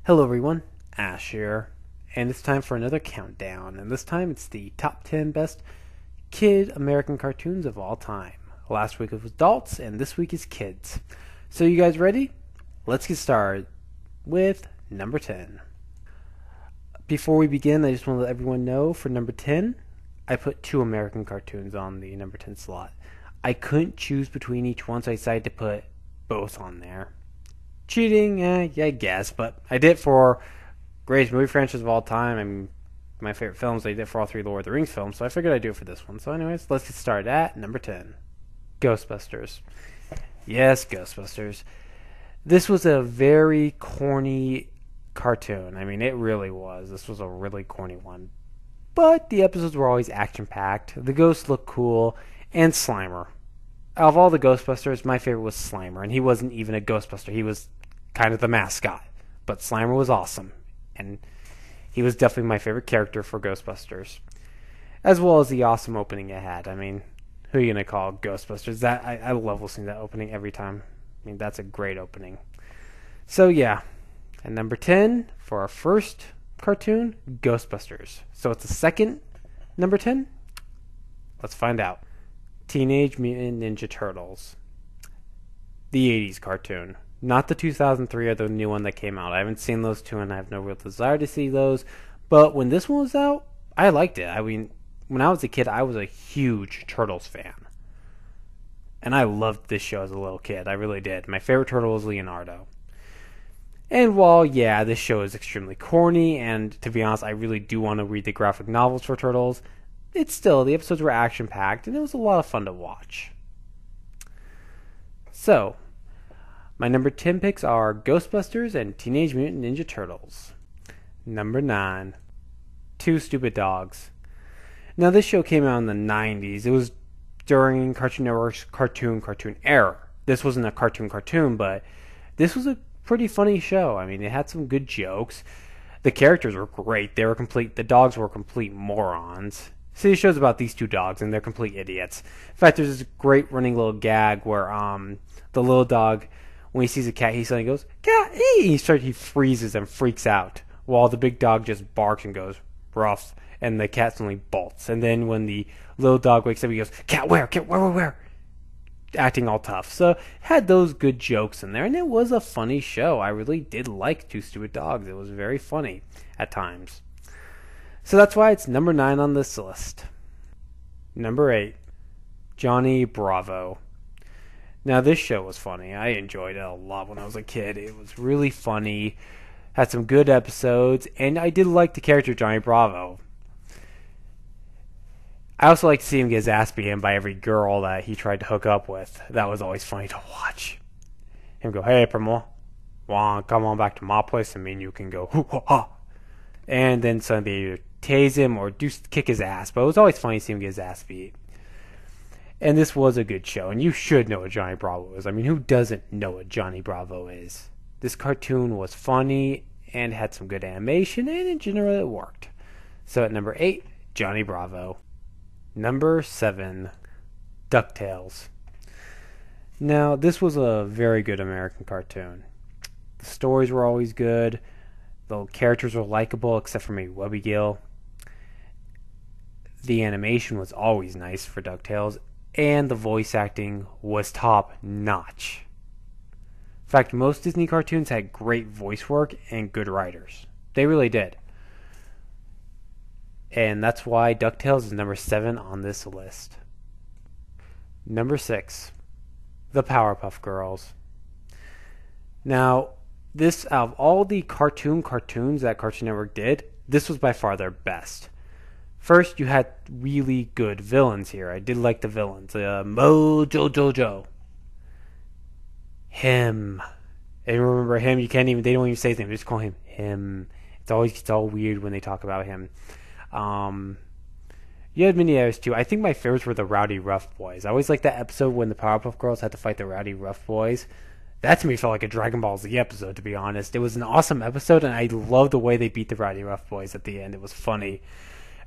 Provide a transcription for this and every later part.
Hello everyone, Ash here, and it's time for another countdown, and this time it's the top 10 best kid American cartoons of all time. Last week it was adults, and this week is kids. So you guys ready? Let's get started with number 10. Before we begin, I just want to let everyone know for number 10, I put two American cartoons on the number 10 slot. I couldn't choose between each one, so I decided to put both on there. Cheating, yeah, I guess, but I did for greatest movie franchise of all time. I mean, my favorite films, I did for all three Lord of the Rings films, so I figured I'd do it for this one. So anyways, let's get started at number 10. Ghostbusters. Yes, Ghostbusters. This was a very corny cartoon. I mean, it really was. This was a really corny one. But the episodes were always action-packed. The ghosts looked cool, and Slimer. Out of all the Ghostbusters, my favorite was Slimer, and he wasn't even a Ghostbuster. He was kind of the mascot. But Slimer was awesome, and he was definitely my favorite character for Ghostbusters. As well as the awesome opening it had. I mean, who are you going to call Ghostbusters? That I love listening to that opening every time. I mean, that's a great opening. So, yeah. And number 10 for our first cartoon, Ghostbusters. So it's the second number 10? Let's find out. Teenage Mutant Ninja Turtles. The 80s cartoon. Not the 2003 or the new one that came out. I haven't seen those two and I have no real desire to see those. But when this one was out, I liked it. I mean, when I was a kid, I was a huge Turtles fan. And I loved this show as a little kid. I really did. My favorite turtle was Leonardo. And while, yeah, this show is extremely corny, and to be honest, I really do want to read the graphic novels for Turtles, it's still, the episodes were action-packed, and it was a lot of fun to watch. So, my number 10 picks are Ghostbusters and Teenage Mutant Ninja Turtles. Number 9, Two Stupid Dogs. Now, this show came out in the 90s. It was during Cartoon Network's cartoon era. This wasn't a cartoon, but this was a pretty funny show. I mean, it had some good jokes. The characters were great. The dogs were complete morons. So the show's about these two dogs, and they're complete idiots. In fact, there's this great running little gag where the little dog, when he sees a cat, he suddenly goes, "Cat, hey!" He freezes and freaks out, while the big dog just barks and goes, "Ruff," and the cat suddenly bolts. And then when the little dog wakes up, he goes, "Cat, where? Cat, where?" Acting all tough. So, had those good jokes in there, and it was a funny show. I really did like Two Stupid Dogs. It was very funny at times. So that's why it's number 9 on this list. Number 8, Johnny Bravo. Now, this show was funny. I enjoyed it a lot when I was a kid. It was really funny, had some good episodes, and I did like the character Johnny Bravo. I also like to see him get his ass beat by every girl that he tried to hook up with. That was always funny to watch. Him go, "Hey, Primo, come on back to my place, and me and you can go, hoo ha ha." And then suddenly they either tase him or kick his ass. But it was always funny to see him get his ass beat. And this was a good show, and you should know what Johnny Bravo is. I mean, who doesn't know what Johnny Bravo is? This cartoon was funny and had some good animation, and in general it worked. So at number 8, Johnny Bravo. Number 7, DuckTales. Now, this was a very good American cartoon. The stories were always good. The characters were likable, except for maybe Webby Gill. The animation was always nice for DuckTales, and the voice acting was top-notch. In fact, most Disney cartoons had great voice work and good writers. They really did. And that's why DuckTales is number 7 on this list. Number 6, The Powerpuff Girls. Now, this, out of all the cartoons that Cartoon Network did, this was by far their best. First, you had really good villains here. I did like the villains. Mojo Jojo. Him. And remember him, they don't even say his name, they just call him him. It's all weird when they talk about him. You had many others too. I think my favorites were the Rowdy Rough Boys. I always liked that episode when the Powerpuff Girls had to fight the Rowdy Rough Boys. That to me felt like a Dragon Ball Z episode, to be honest. It was an awesome episode, and I loved the way they beat the Rowdy Rough Boys at the end. It was funny.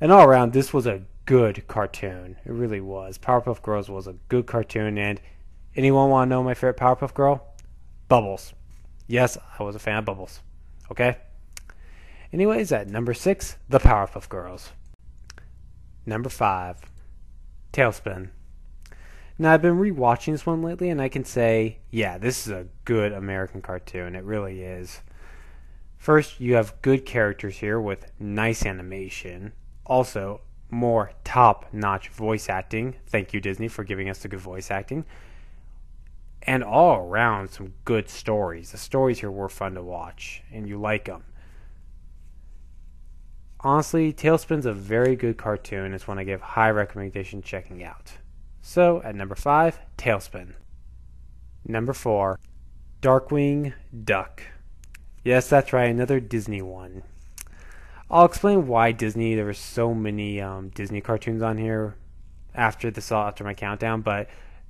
And all around, this was a good cartoon. It really was. Powerpuff Girls was a good cartoon, and anyone want to know my favorite Powerpuff Girl? Bubbles. Yes, I was a fan of Bubbles. Okay? Anyways, at number 6, The Powerpuff Girls. Number 5, Tailspin. Now, I've been rewatching this one lately, and I can say, yeah, this is a good American cartoon. It really is. First, you have good characters here with nice animation. Also, more top-notch voice acting. Thank you, Disney, for giving us the good voice acting. And all around, some good stories. The stories here were fun to watch, and you like them. Honestly, Tailspin's a very good cartoon. It's one I give high recommendation checking out. So, at number 5, Tailspin. Number 4, Darkwing Duck. Yes, that's right, another Disney one. I'll explain why Disney, there were so many Disney cartoons on here after my countdown, but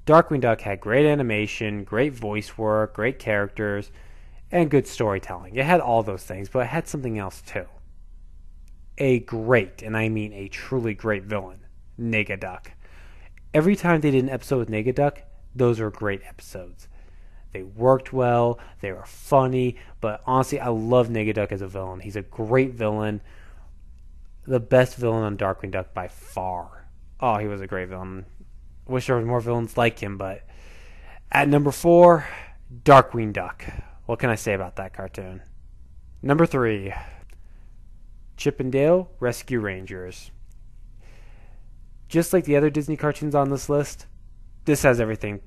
Darkwing Duck had great animation, great voice work, great characters, and good storytelling. It had all those things, but it had something else too. A great, and I mean a truly great villain, Negaduck. Every time they did an episode with Negaduck, those were great episodes. They worked well, they were funny, but honestly, I love Negaduck as a villain. He's a great villain. The best villain on Darkwing Duck by far. Oh, he was a great villain. Wish there was more villains like him, but at number 4, Darkwing Duck. What can I say about that cartoon? Number 3, Chip and Dale Rescue Rangers. Just like the other Disney cartoons on this list, this has everything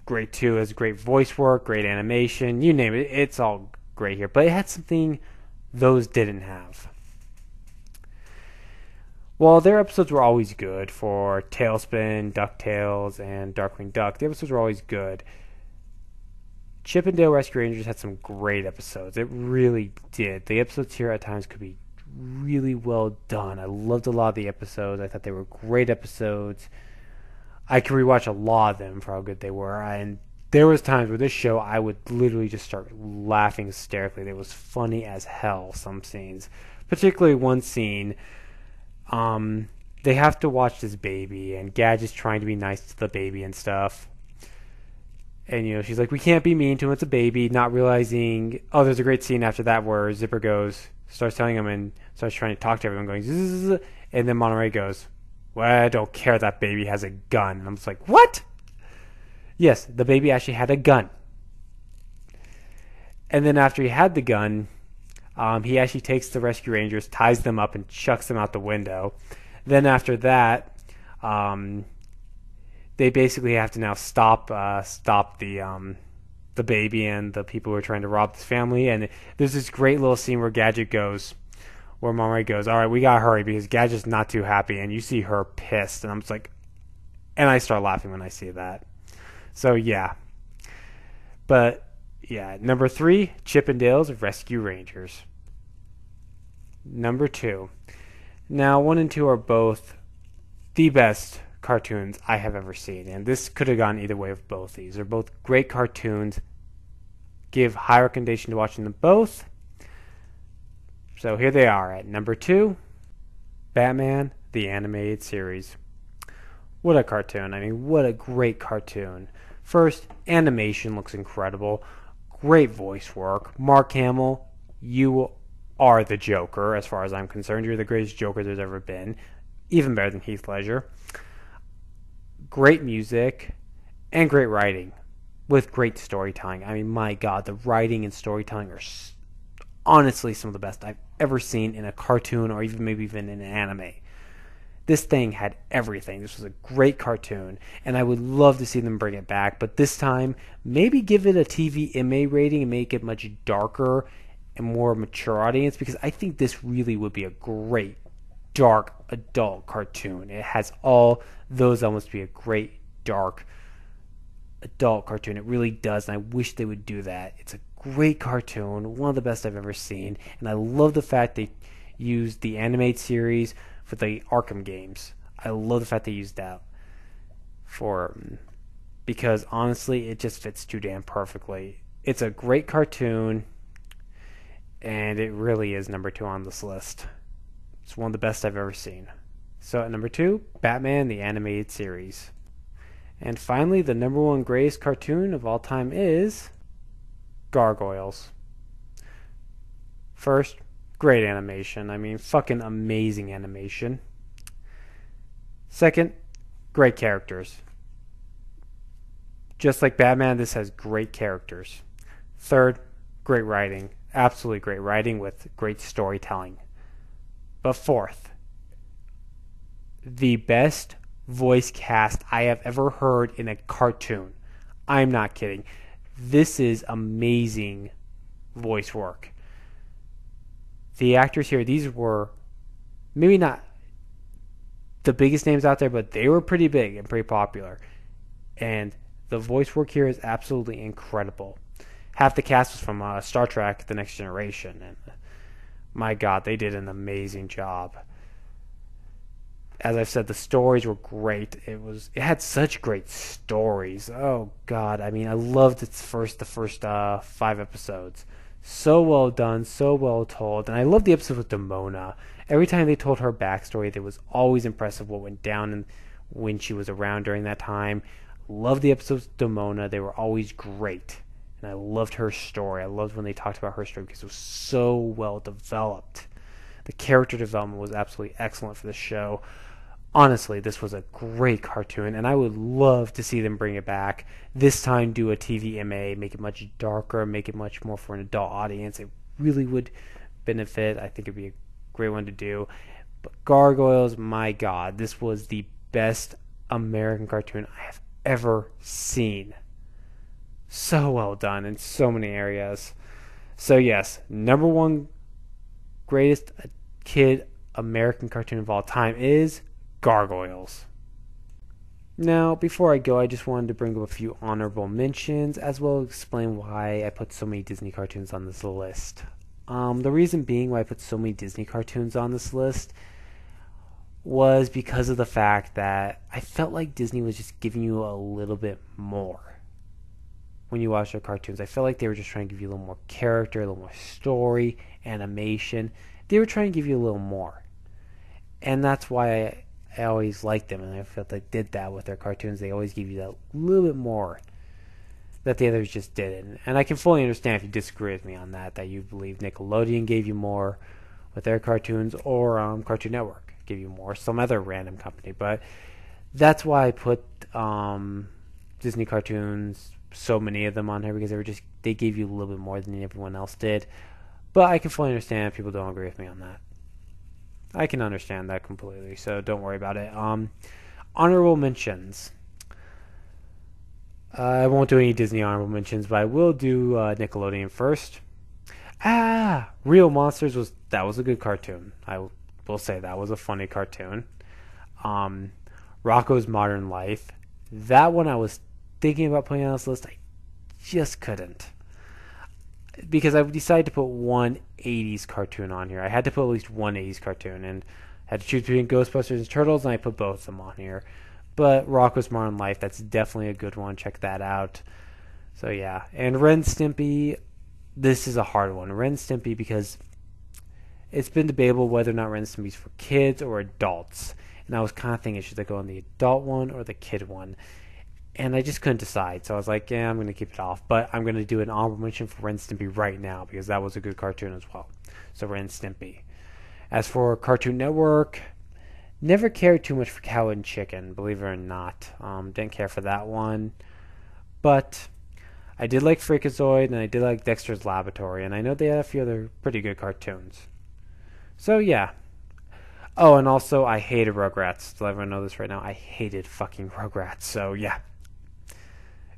great too. It has great voice work, great animation, you name it. It's all great here. But it had something those didn't have. While their episodes were always good for Tailspin, DuckTales, and Darkwing Duck, the episodes were always good. Chip and Dale Rescue Rangers had some great episodes. It really did. The episodes here at times could be really well done. I loved a lot of the episodes. I thought they were great episodes. I could rewatch a lot of them for how good they were. And there was times where this show I would literally just start laughing hysterically. It was funny as hell, some scenes. Particularly one scene, they have to watch this baby, and Gadget's trying to be nice to the baby and stuff. And, she's like, we can't be mean to him, it's a baby, not realizing, there's a great scene after that where Zipper starts telling him and starts trying to talk to everyone, going, zzz, and then Monterey goes, well, I don't care, that baby has a gun. And I'm just like, what? Yes, the baby actually had a gun. And then after he had the gun, he actually takes the Rescue Rangers, ties them up, and chucks them out the window. Then after that, they basically have to now stop the baby and the people who are trying to rob this family. And there's this great little scene where Monterey goes, all right, we gotta hurry because Gadget's not too happy, and you see her pissed, and I'm just like, and I start laughing when I see that. So yeah, but yeah, number 3, Chip and Dale's Rescue Rangers. Number 2. Now 1 and 2 are both the best cartoons I have ever seen, and this could have gone either way with both these. They're both great cartoons. Give high recommendation to watching them both. So here they are at number 2, Batman, the Animated Series. What a cartoon. I mean, what a great cartoon. First, animation looks incredible. Great voice work. Mark Hamill, you are the Joker, as far as I'm concerned. You're the greatest Joker there's ever been. Even better than Heath Ledger. Great music and great writing with great storytelling. I mean, my God, the writing and storytelling are honestly some of the best I've ever seen in a cartoon or maybe even in an anime. This thing had everything. This was a great cartoon, and I would love to see them bring it back, but this time, maybe give it a TVMA rating and make it much darker and more mature audience, because I think this really would be a great dark adult cartoon. It has all those elements to be a great dark adult cartoon. It really does, and I wish they would do that. It's a great cartoon, one of the best I've ever seen, and I love the fact they used the animated series for the Arkham games. I love the fact they used that because honestly, it just fits too damn perfectly. It's a great cartoon, and it really is number 2 on this list. It's one of the best I've ever seen. So at number 2, Batman the Animated Series. And finally, the number 1 greatest cartoon of all time is Gargoyles. First, great animation. I mean, fucking amazing animation. Second, great characters. Just like Batman, this has great characters. Third, great writing. Absolutely great writing with great storytelling. But fourth, the best voice cast I have ever heard in a cartoon. I'm not kidding. This is amazing voice work. The actors here, these were maybe not the biggest names out there, but they were pretty big and pretty popular. And the voice work here is absolutely incredible. Half the cast was from Star Trek: The Next Generation, and my God, they did an amazing job. As I've said, the stories were great. It had such great stories. Oh God, I mean, I loved the first 5 episodes. So well done, so well told, and I loved the episode with Demona. Every time they told her backstory, it was always impressive what went down and when she was around during that time. Loved the episodes with Demona. They were always great. And I loved her story. I loved when they talked about her story because it was so well developed. The character development was absolutely excellent for the show. Honestly, this was a great cartoon, and I would love to see them bring it back. This time, do a TVMA, make it much darker, make it much more for an adult audience. It really would benefit. I think it'd be a great one to do. But Gargoyles, my God, this was the best American cartoon I have ever seen. So well done in so many areas. So yes, number one greatest kid American cartoon of all time is Gargoyles. Now, before I go, I just wanted to bring up a few honorable mentions, as well as explain why I put so many Disney cartoons on this list. The reason being why I put so many Disney cartoons on this list was because of the fact that I felt like Disney was just giving you a little bit more when you watch their cartoons. I felt like they were just trying to give you a little more character, a little more story, animation. They were trying to give you a little more. And that's why I always liked them, and I felt they did that with their cartoons. They always give you that little bit more that the others just didn't. And I can fully understand if you disagree with me on that you believe Nickelodeon gave you more with their cartoons, or Cartoon Network gave you more, some other random company. But that's why I put Disney cartoons, so many of them on here, because they gave you a little bit more than everyone else did. But I can fully understand if people don't agree with me on that. I can understand that completely, so don't worry about it. Honorable mentions. I won't do any Disney honorable mentions, but I will do Nickelodeon first. Real Monsters was a good cartoon. I will say that was a funny cartoon. Rocko's Modern Life. That one I was thinking about putting on this list. I just couldn't. Because I decided to put one 80s cartoon on here. I had to put at least one 80s cartoon, and I had to choose between Ghostbusters and Turtles, and I put both of them on here. But Rocko's Modern Life, that's definitely a good one. Check that out. So yeah. And Ren Stimpy, this is a hard one. Ren Stimpy, because it's been debatable whether or not Ren Stimpy's for kids or adults. And I was kind of thinking, should I go on the adult one or the kid one? And I just couldn't decide. So I was like, yeah, I'm going to keep it off. But I'm going to do an honorable mention for Ren Stimpy right now, because that was a good cartoon as well. So Ren Stimpy. As for Cartoon Network, never cared too much for Cow and Chicken, believe it or not. Didn't care for that one. But I did like Freakazoid, and I did like Dexter's Laboratory. And I know they had a few other pretty good cartoons. So yeah. Oh, and also I hated Rugrats. To let everyone know this right now, I hated fucking Rugrats. So yeah.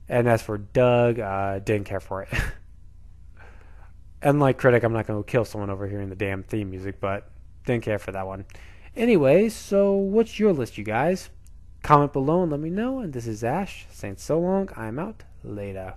And as for Doug, didn't care for it. And like Critic, I'm not going to kill someone over hearing the damn theme music, but didn't care for that one. Anyway, so what's your list, you guys? Comment below and let me know. And this is Ash saying so long. I'm out. Later.